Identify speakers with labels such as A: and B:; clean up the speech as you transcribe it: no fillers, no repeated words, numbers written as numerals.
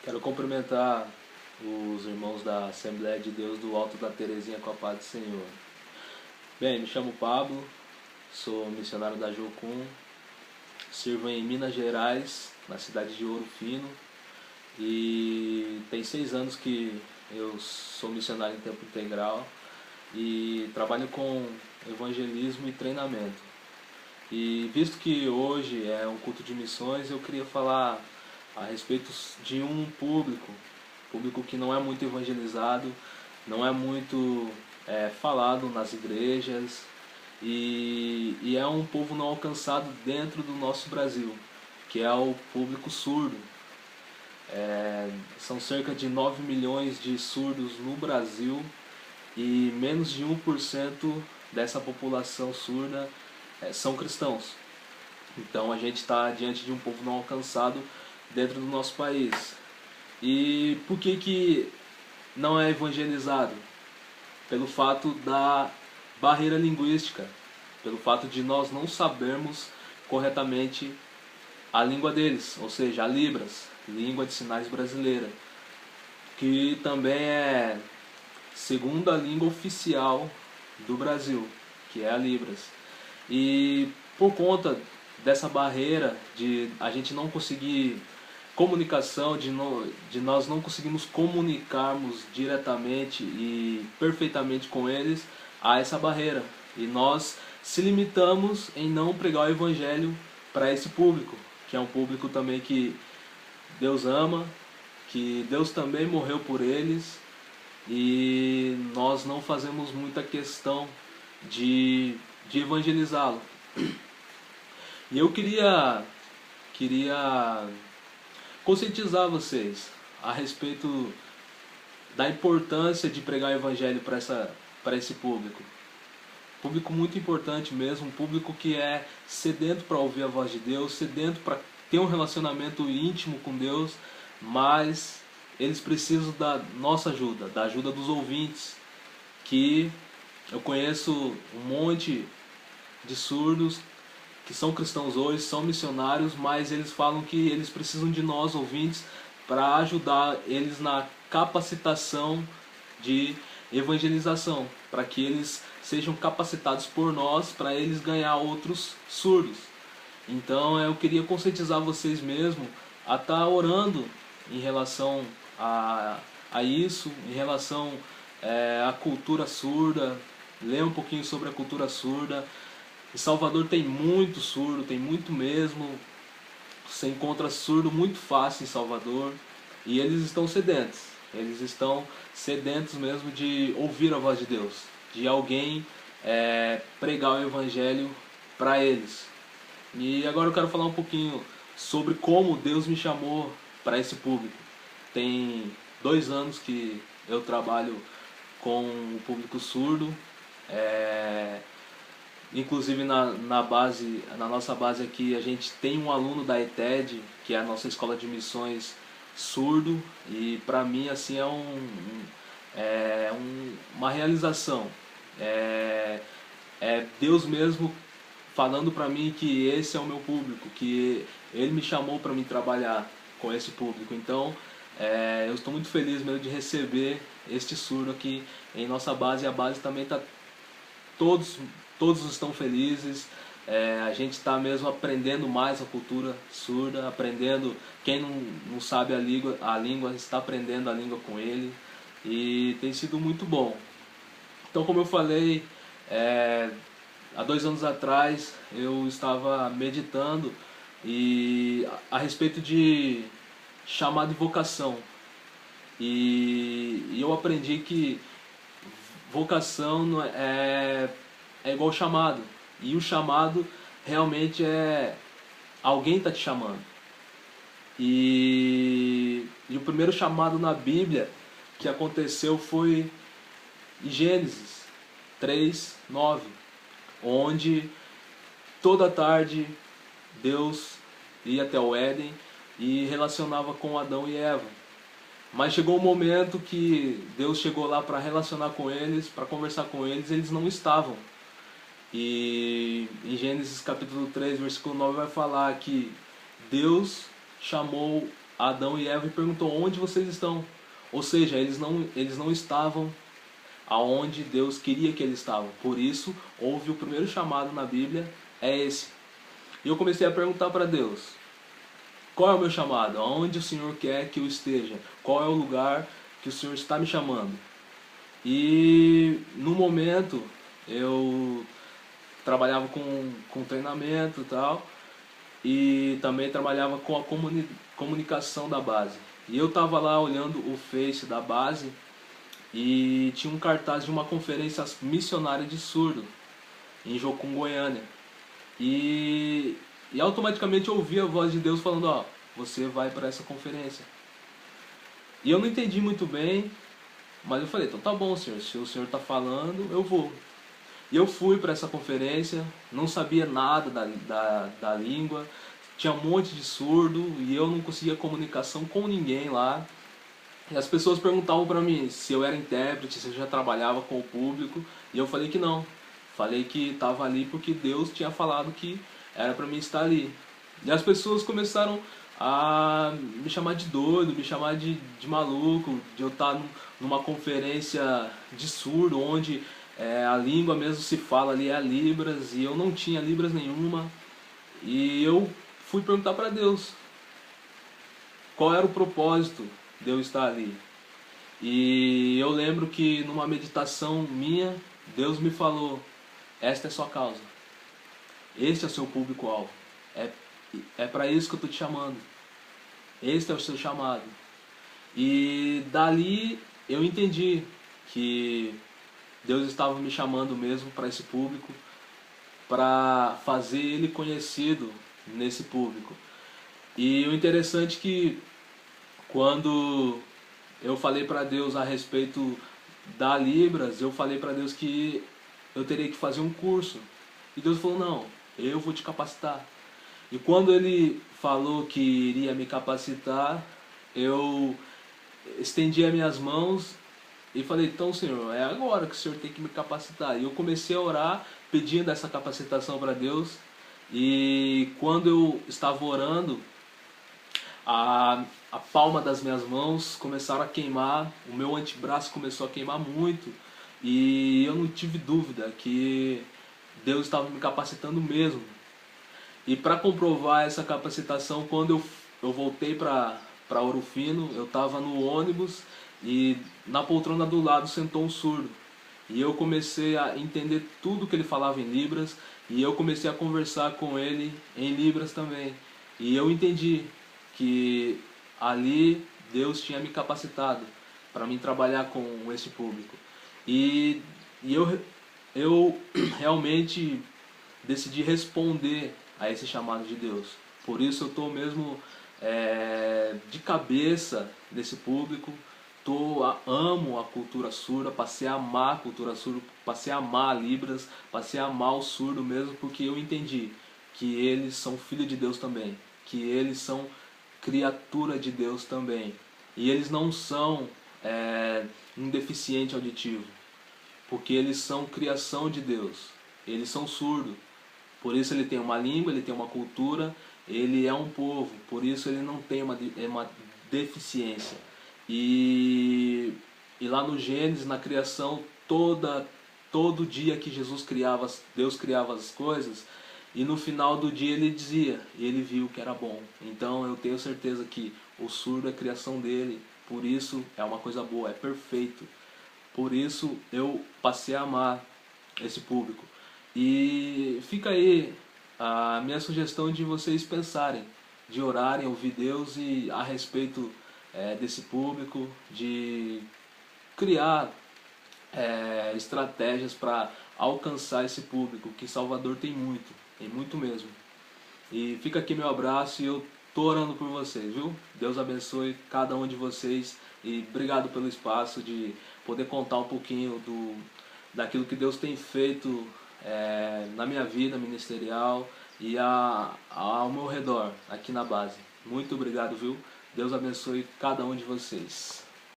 A: Quero cumprimentar os irmãos da Assembleia de Deus do Alto da Terezinha com a paz do Senhor. Bem, me chamo Pablo, sou missionário da Jocum, sirvo em Minas Gerais, na cidade de Ouro Fino, e tem 6 anos que eu sou missionário em tempo integral e trabalho com evangelismo e treinamento. E visto que hoje é um culto de missões, eu queria falar a respeito de um público que não é muito evangelizado, não é muito falado nas igrejas e é um povo não alcançado dentro do nosso Brasil, que é o público surdo. São cerca de 9 milhões de surdos no Brasil e menos de 1% dessa população surda são cristãos. Então a gente está diante de um povo não alcançado dentro do nosso país. E por que não é evangelizado? Pelo fato da barreira linguística, pelo fato de nós não sabermos corretamente a língua deles, ou seja, a Libras, língua de sinais brasileira, que também é segunda língua oficial do Brasil, que é a Libras. E por conta dessa barreira de a gente não conseguir comunicação, de nós não conseguimos comunicarmos diretamente e perfeitamente com eles, há essa barreira. E nós se limitamos em não pregar o Evangelho para esse público, que é um público também que Deus ama, que Deus também morreu por eles, e nós não fazemos muita questão de evangelizá-lo. E eu queria conscientizar vocês a respeito da importância de pregar o evangelho para esse público. Público muito importante mesmo, um público que é sedento para ouvir a voz de Deus, sedento para ter um relacionamento íntimo com Deus, mas eles precisam da nossa ajuda, da ajuda dos ouvintes, que eu conheço um monte de surdos que são cristãos hoje, são missionários, mas eles falam que eles precisam de nós, ouvintes, para ajudar eles na capacitação de evangelização, para que eles sejam capacitados por nós, para eles ganhar outros surdos. Então eu queria conscientizar vocês mesmo a estar orando em relação a isso, em relação à cultura surda, ler um pouquinho sobre a cultura surda. Em Salvador tem muito surdo, tem muito mesmo. Você encontra surdo muito fácil em Salvador. E eles estão sedentos. Eles estão sedentos mesmo de ouvir a voz de Deus. De alguém pregar o Evangelho para eles. E agora eu quero falar um pouquinho sobre como Deus me chamou para esse público. Tem 2 anos que eu trabalho com o público surdo. Inclusive na nossa base aqui a gente tem um aluno da ETED, que é a nossa escola de missões surdo, e para mim assim uma realização. É Deus mesmo falando para mim que esse é o meu público, que Ele me chamou para mim trabalhar com esse público. Então eu estou muito feliz mesmo de receber este surdo aqui em nossa base, e a base também está todos estão felizes. A gente está mesmo aprendendo mais a cultura surda, aprendendo. Quem não sabe a língua está aprendendo a língua com ele, e tem sido muito bom. Então, como eu falei, há 2 anos atrás eu estava meditando a respeito de chamado e vocação, e eu aprendi que vocação é igual chamado. E o chamado realmente é alguém está te chamando. E o primeiro chamado na Bíblia que aconteceu foi em Gênesis 3:9, onde toda tarde Deus ia até o Éden e relacionava com Adão e Eva. Mas chegou um momento que Deus chegou lá para relacionar com eles, para conversar com eles, e eles não estavam. E em Gênesis capítulo 3, versículo 9 vai falar que Deus chamou Adão e Eva e perguntou: onde vocês estão? Ou seja, eles não estavam aonde Deus queria que eles estavam. Por isso, houve o primeiro chamado na Bíblia, é esse. E eu comecei a perguntar para Deus: qual é o meu chamado? Aonde o Senhor quer que eu esteja? Qual é o lugar que o Senhor está me chamando? E no momento eu trabalhava com treinamento e tal, e também trabalhava com a comunicação da base. E eu estava lá olhando o Face da base e tinha um cartaz de uma conferência missionária de surdo em Jocum, Goiânia. E automaticamente eu ouvi a voz de Deus falando: ó, você vai para essa conferência. E eu não entendi muito bem, mas eu falei: então tá bom, Senhor, se o Senhor está falando, eu vou. E eu fui para essa conferência, não sabia nada da língua, tinha um monte de surdo e eu não conseguia comunicação com ninguém lá. E as pessoas perguntavam para mim se eu era intérprete, se eu já trabalhava com o público, e eu falei que não. Falei que estava ali porque Deus tinha falado que era para mim estar ali. E as pessoas começaram a me chamar de doido, me chamar de maluco, de eu estar numa conferência de surdo, onde a língua mesmo se fala ali é a Libras, e eu não tinha Libras nenhuma. E eu fui perguntar para Deus qual era o propósito de eu estar ali. E eu lembro que numa meditação minha, Deus me falou: esta é sua causa, este é o seu público-alvo, é para isso que eu estou te chamando, este é o seu chamado. E dali eu entendi que Deus estava me chamando mesmo para esse público, para fazer ele conhecido nesse público. E o interessante é que quando eu falei para Deus a respeito da Libras, eu falei para Deus que eu teria que fazer um curso. E Deus falou: não, eu vou te capacitar. E quando Ele falou que iria me capacitar, eu estendi as minhas mãos e falei: então, Senhor, é agora que o Senhor tem que me capacitar. E eu comecei a orar pedindo essa capacitação para Deus. E quando eu estava orando, a palma das minhas mãos começaram a queimar, o meu antebraço começou a queimar muito, e eu não tive dúvida que Deus estava me capacitando mesmo. E para comprovar essa capacitação, quando eu voltei para Ouro Fino, eu estava no ônibus e na poltrona do lado sentou um surdo. E eu comecei a entender tudo que ele falava em Libras, e eu comecei a conversar com ele em Libras também. E eu entendi que ali Deus tinha me capacitado para mim trabalhar com esse público. E eu realmente decidi responder a esse chamado de Deus. Por isso eu estou mesmo de cabeça nesse público. Amo a cultura surda, passei a amar a cultura surda, passei a amar a Libras, passei a amar o surdo mesmo, porque eu entendi que eles são filhos de Deus também, que eles são criatura de Deus também. E eles não são um deficiente auditivo, porque eles são criação de Deus. Eles são surdos, por isso ele tem uma língua, ele tem uma cultura, ele é um povo, por isso ele não tem uma deficiência. E lá no Gênesis, na criação, todo dia que Jesus criava, Deus criava as coisas, e no final do dia ele dizia, e ele viu que era bom. Então eu tenho certeza que o surdo é criação dele, por isso é uma coisa boa, é perfeito. Por isso eu passei a amar esse público. E fica aí a minha sugestão de vocês pensarem, de orarem, ouvir Deus e a respeito desse público, de criar estratégias para alcançar esse público, que Salvador tem muito mesmo. E fica aqui meu abraço e eu tô orando por vocês, viu? Deus abençoe cada um de vocês e obrigado pelo espaço de poder contar um pouquinho daquilo que Deus tem feito na minha vida ministerial e ao meu redor, aqui na base. Muito obrigado, viu? Deus abençoe cada um de vocês.